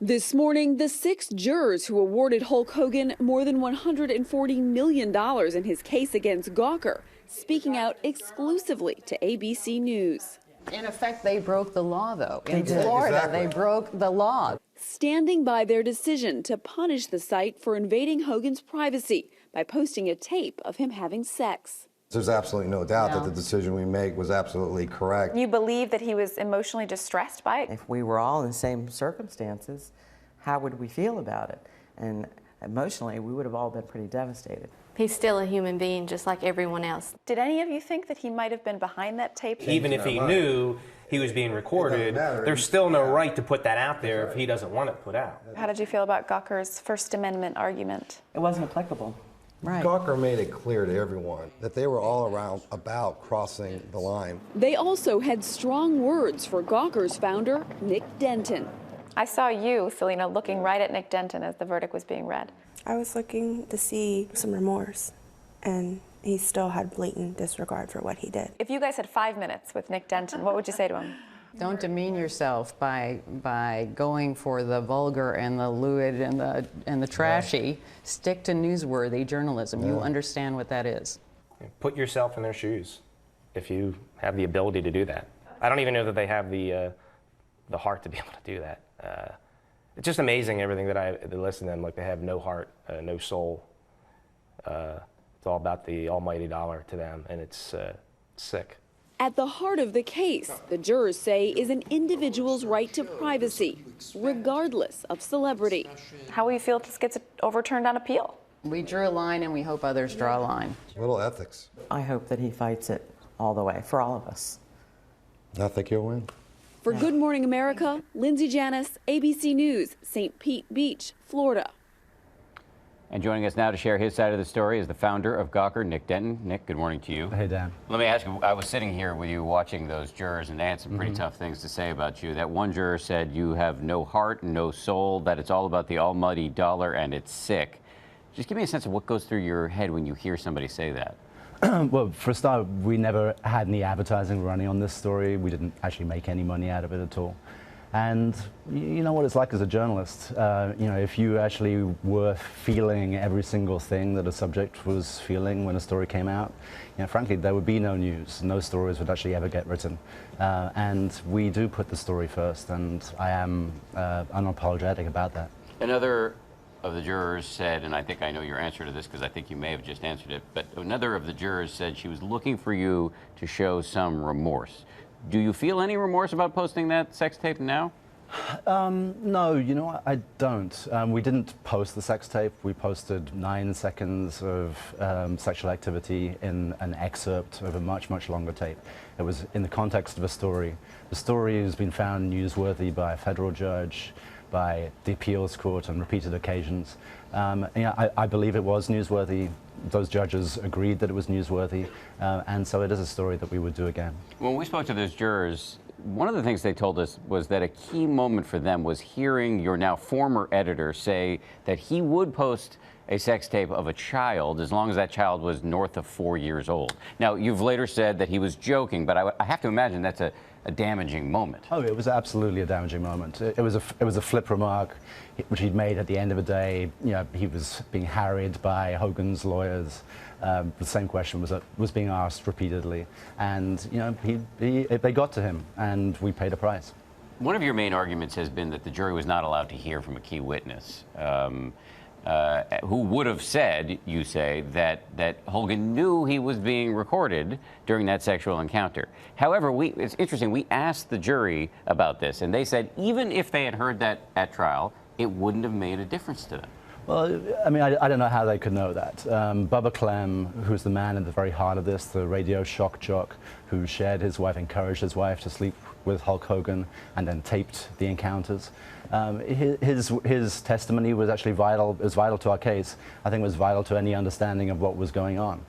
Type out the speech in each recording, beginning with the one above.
This morning, the 6 jurors who awarded Hulk Hogan more than $140 million in his case against Gawker, speaking out exclusively to ABC News. In effect, they broke the law, though. In did. Florida, Exactly. They broke the law. Standing by their decision to punish the site for invading Hogan's privacy by posting a tape of him having sex. There's absolutely no doubt that the decision we make was absolutely correct. You believe that he was emotionally distressed by it? If we were all in the same circumstances, how would we feel about it? And emotionally, we would have all been pretty devastated. He's still a human being, just like everyone else. Did any of you think that he might have been behind that tape? Even if he knew he was being recorded, there's still no right to put that out there if he doesn't want it put out. How did you feel about Gawker's First Amendment argument? It wasn't applicable. Right. Gawker made it clear to everyone that they were all around about crossing the line. They also had strong words for Gawker's founder, Nick Denton. I saw you, Selena, looking right at Nick Denton as the verdict was being read. I was looking to see some remorse, and he still had blatant disregard for what he did. If you guys had 5 minutes with Nick Denton, what would you say to him? Don't demean yourself by going for the vulgar and the lewd and the trashy. Stick to newsworthy journalism. You understand what that is. Put yourself in their shoes if you have the ability to do that. I don't even know that they have the heart to be able to do that. It's just amazing everything that I listen to them. Like, they have no heart, no soul. It's all about the almighty dollar to them, and it's sick. At the heart of the case, the jurors say, is an individual's right to privacy, regardless of celebrity. How will you feel if this gets overturned on appeal? We drew a line, and we hope others draw a line. A little ethics. I hope that he fights it all the way for all of us. I think he'll win. For Good Morning America, Lindsay Janis, ABC News, St. Pete Beach, Florida. And joining us now to share his side of the story is the founder of Gawker, Nick Denton. Nick, good morning to you. Hey, Dan. Let me ask you, I was sitting here with you watching those jurors, and they had some pretty tough things to say about you. That one juror said you have no heart, no soul, that it's all about the almighty dollar, and it's sick. Just give me a sense of what goes through your head when you hear somebody say that. Well, for a start, we never had any advertising running on this story. We didn't actually make any money out of it at all. And you know what it's like as a journalist. You know, if you actually were feeling every single thing that a subject was feeling when a story came out, you know, frankly, there would be no news. No stories would actually ever get written. And we do put the story first, and I am unapologetic about that. Another of the jurors said, and I think I know your answer to this because I think you may have just answered it, but another of the jurors said she was looking for you to show some remorse. Do you feel any remorse about posting that sex tape now? No, you know, I don't. We didn't post the sex tape. We posted 9 seconds of sexual activity in an excerpt of a much, much longer tape. It was in the context of a story. The story has been found newsworthy by a federal judge, by the appeals court on repeated occasions. You know, I believe it was newsworthy. Those judges agreed that it was newsworthy, and so it is a story that we would do again. When we spoke to those jurors, one of the things they told us was that a key moment for them was hearing your now former editor say that he would post a sex tape of a child as long as that child was north of 4 years old. Now, you've later said that he was joking, but I have to imagine that's a damaging moment. Oh, it was absolutely a damaging moment. It was a flip remark, which he'd made at the end of the day. You know, he was being harried by Hogan's lawyers. The same question was being asked repeatedly, and you know, they got to him, and we paid a price. One of your main arguments has been that the jury was not allowed to hear from a key witness. Who would have said, you say, that Hogan knew he was being recorded during that sexual encounter. However, it's interesting, we asked the jury about this, and they said even if they had heard that at trial, it wouldn't have made a difference to them. Well, I mean, I don't know how they could know that. Bubba Clem, who's the man at the very heart of this, the radio shock jock, who shared his wife, encouraged his wife to sleep with Hulk Hogan, and then taped the encounters. His testimony was actually vital. It was vital to our case. I think it was vital to any understanding of what was going on.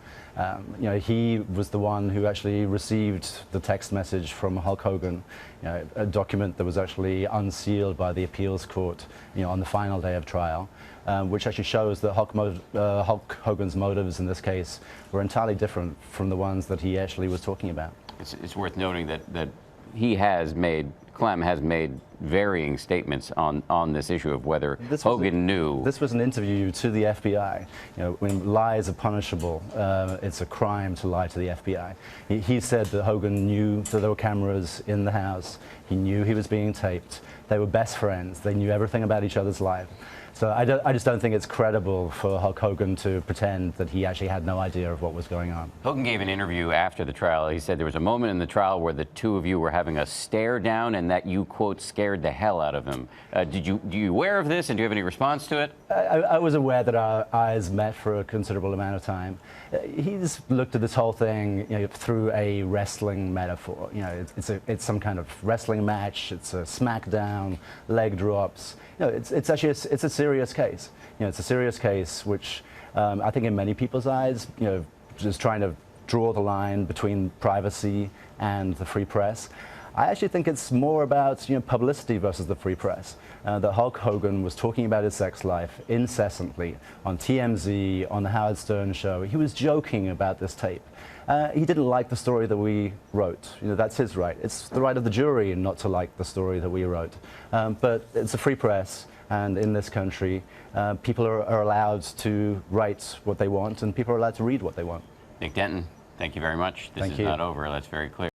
You know, he was the one who actually received the text message from Hulk Hogan, you know, a document that was actually unsealed by the appeals court, you know, on the final day of trial, which actually shows that Hulk Hogan's motives in this case were entirely different from the ones that he actually was talking about. It's worth noting that he has made Clem has made varying statements on this issue of whether Hogan knew. This was an interview to the FBI. You know, when lies are punishable, it's a crime to lie to the FBI. He said that Hogan knew that there were cameras in the house. He knew he was being taped. They were best friends. They knew everything about each other's life. So I just don't think it's credible for Hulk Hogan to pretend that he actually had no idea of what was going on. Hogan gave an interview after the trial. He said there was a moment in the trial where the two of you were having a stare down and that you, quote, scared the hell out of him. Are you aware of this, and do you have any response to it? I was aware that our eyes met for a considerable amount of time. He's looked at this whole thing, you know, through a wrestling metaphor. You know, it's some kind of wrestling match. It's a smackdown, leg drops. You know, it's actually it's a serious case. You know, it's a serious case which I think in many people's eyes, you know, just trying to draw the line between privacy and the free press. I actually think it's more about, you know, publicity versus the free press. That Hulk Hogan was talking about his sex life incessantly on TMZ, on the Howard Stern show. He was joking about this tape. He didn't like the story that we wrote. You know, that's his right. It's the right of the jury not to like the story that we wrote. But it's a free press, and in this country, people are allowed to write what they want, and people are allowed to read what they want. Nick Denton, thank you very much. This is not over. That's very clear.